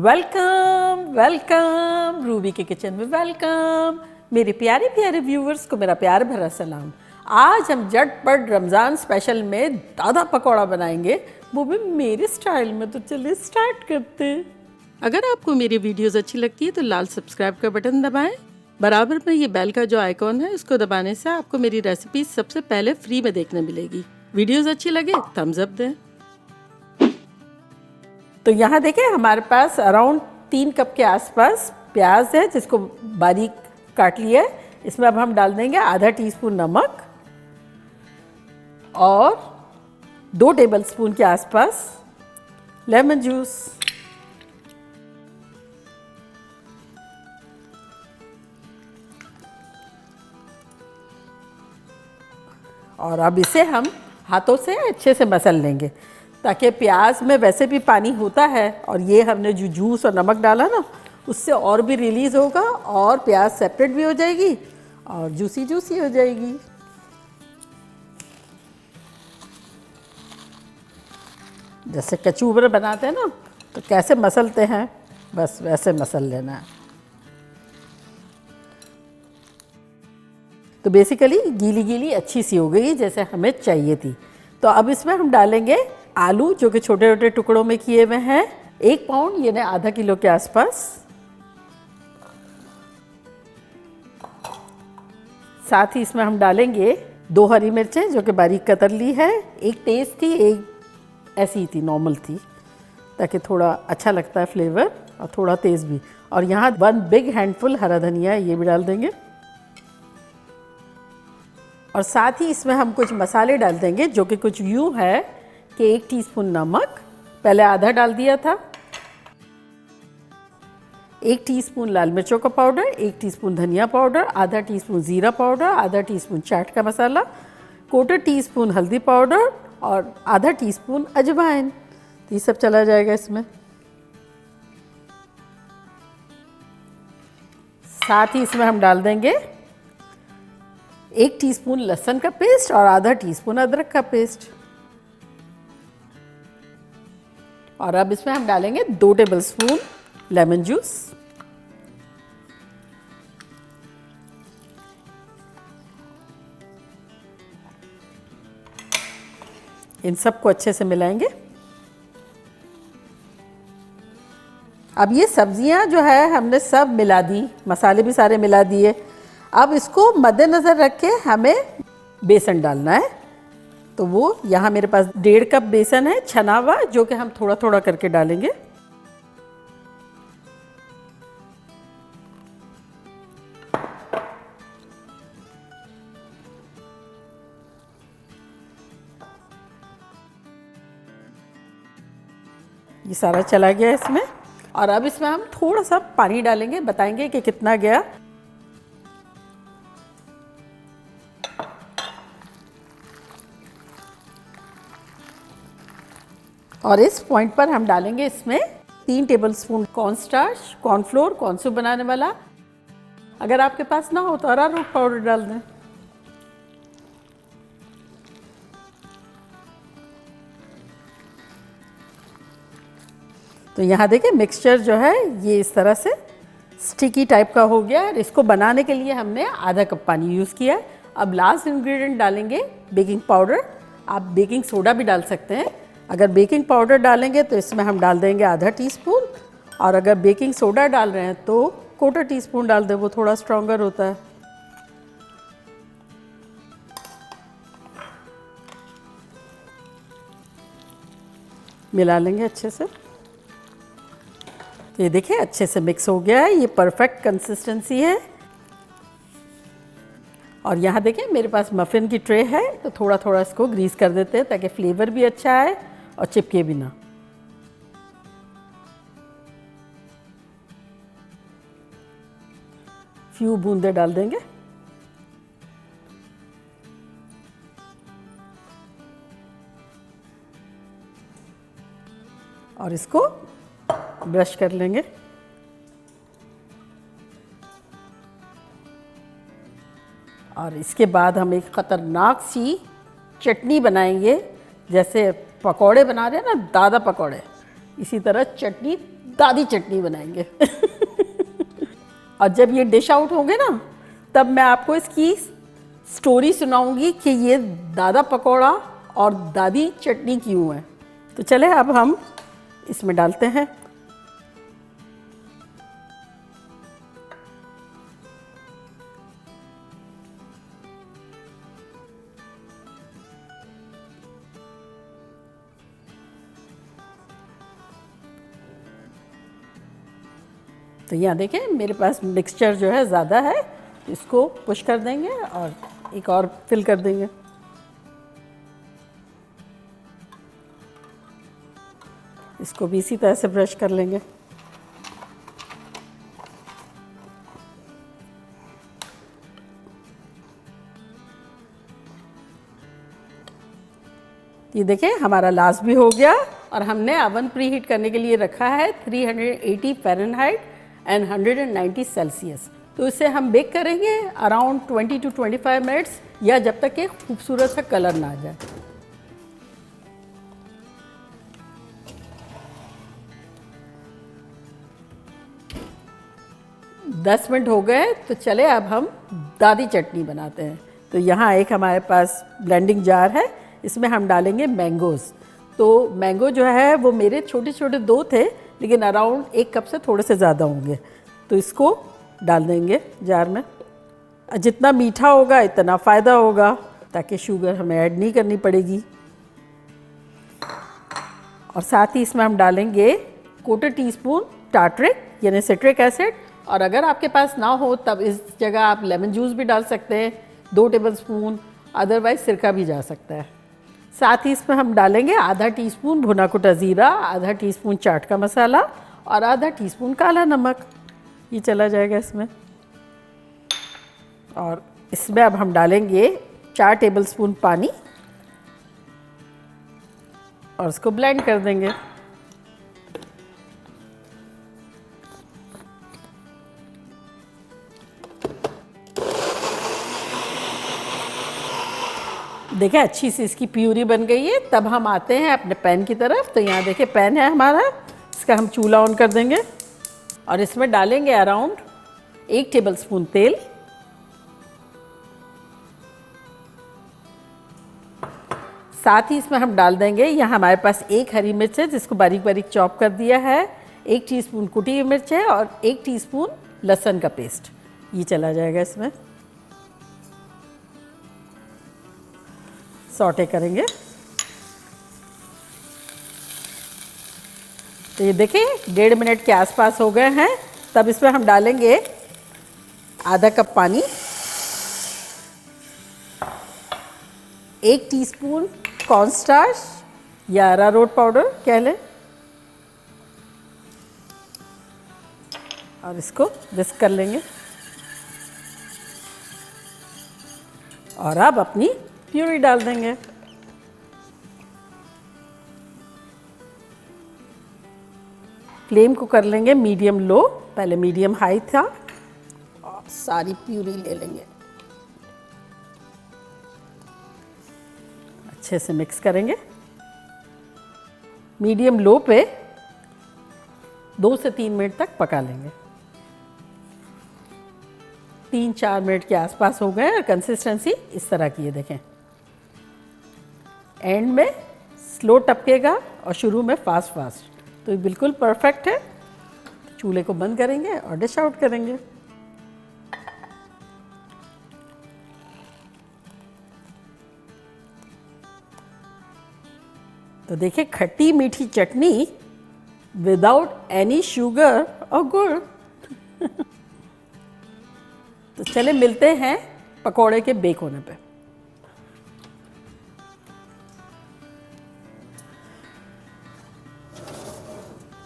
Welcome welcome Ruby के kitchen में welcome. मेरे प्यारे प्यारे व्यूवर्स को मेरा प्यार भरा सलाम। आज हम झटपट रमज़ान स्पेशल में दादा पकौड़ा बनाएंगे, वो भी मेरे स्टाइल में। तो चलिए स्टार्ट करते हैं। अगर आपको मेरी वीडियोस अच्छी लगती है तो लाल सब्सक्राइब का बटन दबाएं। बराबर में ये बेल का जो आइकॉन है उसको दबाने से आपको मेरी रेसिपी सबसे पहले फ्री में देखने मिलेगी। वीडियोस अच्छी लगे थम्स अप दें। तो यहाँ देखें हमारे पास अराउंड 3 कप के आसपास प्याज है जिसको बारीक काट लिया है। इसमें अब हम डाल देंगे आधा टीस्पून नमक और 2 टेबलस्पून के आसपास लेमन जूस। और अब इसे हम हाथों से अच्छे से मसल लेंगे ताकि प्याज में वैसे भी पानी होता है और ये हमने जो जूस और नमक डाला ना उससे और भी रिलीज़ होगा और प्याज सेपरेट भी हो जाएगी और जूसी जूसी हो जाएगी। जैसे कचूबर बनाते हैं ना तो कैसे मसलते हैं, बस वैसे मसल लेना है। तो बेसिकली गीली गीली अच्छी सी हो गई जैसे हमें चाहिए थी। तो अब इसमें हम डालेंगे आलू जो कि छोटे छोटे टुकड़ों में किए हुए हैं, 1 पाउंड यानी आधा किलो के आसपास। साथ ही इसमें हम डालेंगे 2 हरी मिर्चें जो कि बारीक कतर ली है। एक तेज़ थी, एक ऐसी थी नॉर्मल थी, ताकि थोड़ा अच्छा लगता है फ्लेवर और थोड़ा तेज़ भी। और यहाँ 1 बिग हैंडफुल हरा धनिया ये भी डाल देंगे। और साथ ही इसमें हम कुछ मसाले डाल देंगे जो कि कुछ यूँ है कि 1 टीस्पून नमक, पहले आधा डाल दिया था, 1 टीस्पून लाल मिर्चों का पाउडर, 1 टीस्पून धनिया पाउडर, आधा टीस्पून ज़ीरा पाउडर, आधा टीस्पून चाट का मसाला, 1/4 टीस्पून हल्दी पाउडर और आधा टीस्पून अजवाइन। तो ये सब चला जाएगा इसमें। साथ ही इसमें हम डाल देंगे 1 टीस्पून लहसुन का पेस्ट और आधा टीस्पून अदरक का पेस्ट। और अब इसमें हम डालेंगे 2 टेबलस्पून लेमन जूस। इन सबको अच्छे से मिलाएंगे। अब ये सब्जियां जो है हमने सब मिला दी, मसाले भी सारे मिला दिए। अब इसको मद्देनज़र रख के हमें बेसन डालना है। तो वो यहाँ मेरे पास 1.5 कप बेसन है छना हुआ, जो कि हम थोड़ा थोड़ा करके डालेंगे। ये सारा चला गया इसमें। और अब इसमें हम थोड़ा सा पानी डालेंगे, बताएंगे कि कितना गया। और इस पॉइंट पर हम डालेंगे इसमें 3 टेबलस्पून कॉर्नस्टार्च, कॉर्नफ्लोर, कॉर्नसूप बनाने वाला। अगर आपके पास ना हो तो अरारोट पाउडर डाल दें। तो यहाँ देखिए मिक्सचर जो है ये इस तरह से स्टिकी टाइप का हो गया है। इसको बनाने के लिए हमने आधा कप पानी यूज़ किया है। अब लास्ट इंग्रेडिएंट डालेंगे बेकिंग पाउडर। आप बेकिंग सोडा भी डाल सकते हैं। अगर बेकिंग पाउडर डालेंगे तो इसमें हम डाल देंगे आधा टीस्पून, और अगर बेकिंग सोडा डाल रहे हैं तो 1/4 टीस्पून डाल दें, वो थोड़ा स्ट्रॉन्गर होता है। मिला लेंगे अच्छे से। तो ये देखिए अच्छे से मिक्स हो गया है, ये परफेक्ट कंसिस्टेंसी है। और यहाँ देखिए मेरे पास मफ़िन की ट्रे है, तो थोड़ा थोड़ा इसको ग्रीस कर देते हैं ताकि फ्लेवर भी अच्छा आए और चिपके भी ना। फ्यू बूंदे डाल देंगे। और इसको ब्रश कर लेंगे। और इसके बाद हम एक ख़तरनाक सी चटनी बनाएंगे, जैसे पकौड़े बना रहे हैं ना दादा पकौड़े, इसी तरह चटनी दादी चटनी बनाएंगे। और जब ये डिश आउट होंगे ना, तब मैं आपको इसकी स्टोरी सुनाऊंगी कि ये दादा पकौड़ा और दादी चटनी क्यों है। तो चले अब हम इसमें डालते हैं। तो यहाँ देखें मेरे पास मिक्सचर जो है ज़्यादा है, इसको पुश कर देंगे और एक और फिल कर देंगे। इसको भी इसी तरह से ब्रश कर लेंगे। ये देखें हमारा लास्ट भी हो गया और हमने ओवन प्री हीट करने के लिए रखा है 380 फ़ारेनहाइट एंड 190 सेल्सियस। तो इसे हम बेक करेंगे अराउंड 20 to 25 मिनट्स, या जब तक कि खूबसूरत सा कलर ना आ जाए। दस मिनट हो गए, तो चले अब हम दादी चटनी बनाते हैं। तो यहाँ एक हमारे पास ब्लेंडिंग जार है, इसमें हम डालेंगे मैंगोज़। तो मैंगो जो है वो मेरे छोटे छोटे 2 थे, लेकिन अराउंड 1 कप से थोड़े से ज़्यादा होंगे। तो इसको डाल देंगे जार में। जितना मीठा होगा इतना फ़ायदा होगा, ताकि शुगर हमें ऐड नहीं करनी पड़ेगी। और साथ ही इसमें हम डालेंगे 1/4 टीस्पून टार्टरिक यानी सिट्रिक एसिड, और अगर आपके पास ना हो तब इस जगह आप लेमन जूस भी डाल सकते हैं 2 टेबलस्पून, अदरवाइज़ सिरका भी जा सकता है। साथ ही इसमें हम डालेंगे आधा टीस्पून भुना कुटा ज़ीरा, आधा टीस्पून चाट का मसाला और आधा टीस्पून काला नमक। ये चला जाएगा इसमें। और इसमें अब हम डालेंगे 4 टेबलस्पून पानी और इसको ब्लेंड कर देंगे। देखें अच्छी सी इसकी प्यूरी बन गई है। तब हम आते हैं अपने पैन की तरफ। तो यहाँ देखें पैन है हमारा, इसका हम चूल्हा ऑन कर देंगे और इसमें डालेंगे अराउंड 1 टेबलस्पून तेल। साथ ही इसमें हम डाल देंगे, यहाँ हमारे पास 1 हरी मिर्च है जिसको बारीक बारीक चॉप कर दिया है, 1 टीस्पून कुटी हुई मिर्च है और 1 टीस्पून लहसुन का पेस्ट। ये चला जाएगा इसमें। सौटे करेंगे। तो ये देखिए 1.5 मिनट के आसपास हो गए हैं। तब इसमें हम डालेंगे आधा कप पानी, 1 टीस्पून कॉर्नस्टार्च या अरारोट पाउडर कह लें, और इसको विस्क कर लेंगे। और अब अपनी प्यूरी डाल देंगे। फ्लेम को कर लेंगे मीडियम लो, पहले मीडियम हाई था, और सारी प्यूरी ले लेंगे। अच्छे से मिक्स करेंगे। मीडियम लो पे 2 से 3 मिनट तक पका लेंगे। 3-4 मिनट के आसपास हो गए और कंसिस्टेंसी इस तरह की है देखें। एंड में स्लो टपकेगा और शुरू में फास्ट फास्ट। तो ये बिल्कुल परफेक्ट है। चूल्हे को बंद करेंगे और डिश आउट करेंगे। तो देखिए खट्टी मीठी चटनी विदाउट एनी शुगर और गुड़। तो चले मिलते हैं पकोड़े के बेक होने पे।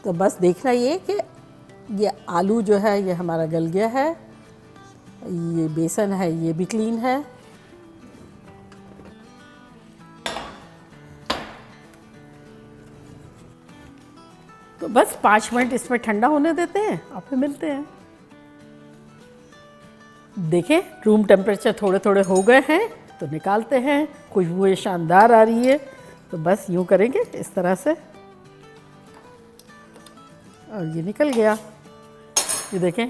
तो बस देखना ये कि ये आलू जो है ये हमारा गल गया है, ये बेसन है ये भी क्लीन है। तो बस 5 मिनट इसमें ठंडा होने देते हैं और फिर मिलते हैं। देखें रूम टेम्परेचर थोड़े थोड़े हो गए हैं, तो निकालते हैं। खुशबू शानदार आ रही है। तो बस यूँ करेंगे इस तरह से और ये निकल गया, ये देखें,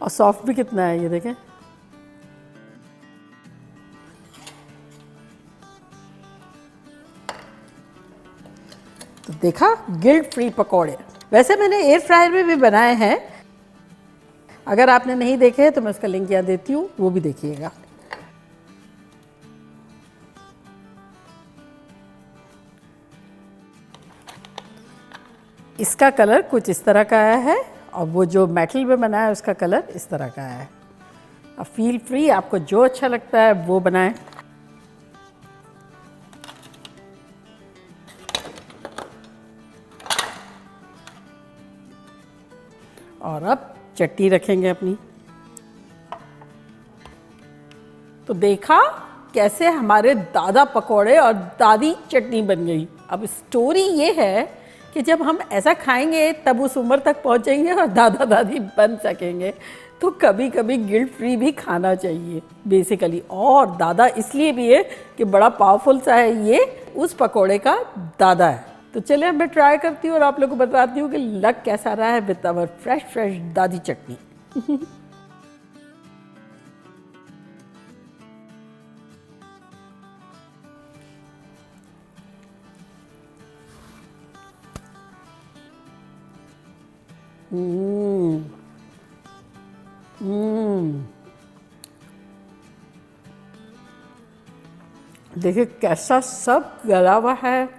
और सॉफ्ट भी कितना है, ये देखें। तो देखा, गिल्ट फ्री पकौड़े। वैसे मैंने एयर फ्रायर में भी बनाए हैं, अगर आपने नहीं देखे तो मैं उसका लिंक यहाँ देती हूँ, वो भी देखिएगा। इसका कलर कुछ इस तरह का आया है और वो जो मेटल में बना है उसका कलर इस तरह का आया है। अब फील फ्री, आपको जो अच्छा लगता है वो बनाएं। और अब चटनी रखेंगे अपनी। तो देखा कैसे हमारे दादा पकौड़े और दादी चटनी बन गई। अब स्टोरी ये है कि जब हम ऐसा खाएंगे तब उस उम्र तक पहुंचेंगे और दादा दादी बन सकेंगे। तो कभी कभी गिल्ट फ्री भी खाना चाहिए बेसिकली। और दादा इसलिए भी है कि बड़ा पावरफुल सा है, ये उस पकौड़े का दादा है। तो चलिए मैं ट्राई करती हूँ और आप लोगों को बताती हूँ कि लग कैसा रहा है विद आवर फ्रेश दादी चटनी। देखिए कैसा सब गला हुआ है,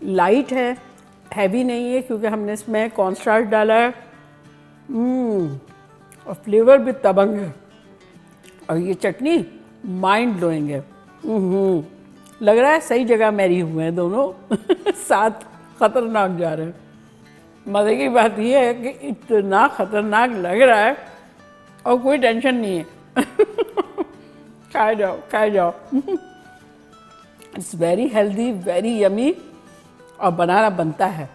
लाइट है, हैवी नहीं है क्योंकि हमने इसमें कॉर्नस्टार्च डाला है। और फ्लेवर भी तबंग है। और ये चटनी माइंड ब्लोइंग है। लग रहा है सही जगह मैरी हुए हैं दोनों साथ खतरनाक जा रहे हैं। मज़े की बात यह है कि इतना खतरनाक लग रहा है और कोई टेंशन नहीं है खाए जाओ it's very healthy, very yummy. और बनाना बनता है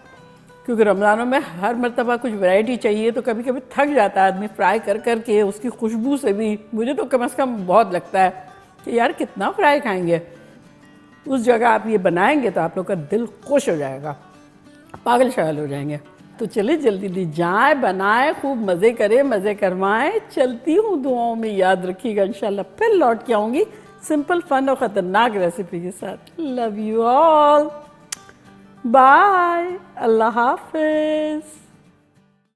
क्योंकि रमज़ानों में हर मर्तबा कुछ वैरायटी चाहिए, तो कभी कभी थक जाता है आदमी फ्राई कर कर के। उसकी खुशबू से भी मुझे तो कम से कम बहुत लगता है कि यार कितना फ्राई खाएंगे। उस जगह आप ये बनाएंगे तो आप लोग का दिल खुश हो जाएगा, पागल शागल हो जाएंगे। तो चलिए जल्दी जाएं, बनाएं, खूब मज़े करें, मज़े करवाएं। चलती हूँ, दुआओं में याद रखिएगा। इंशाल्लाह फिर लौट के आऊँगी सिंपल फन और ख़तरनाक रेसिपी के साथ। लव यू ऑल, बाय, अल्लाह हाफिज़।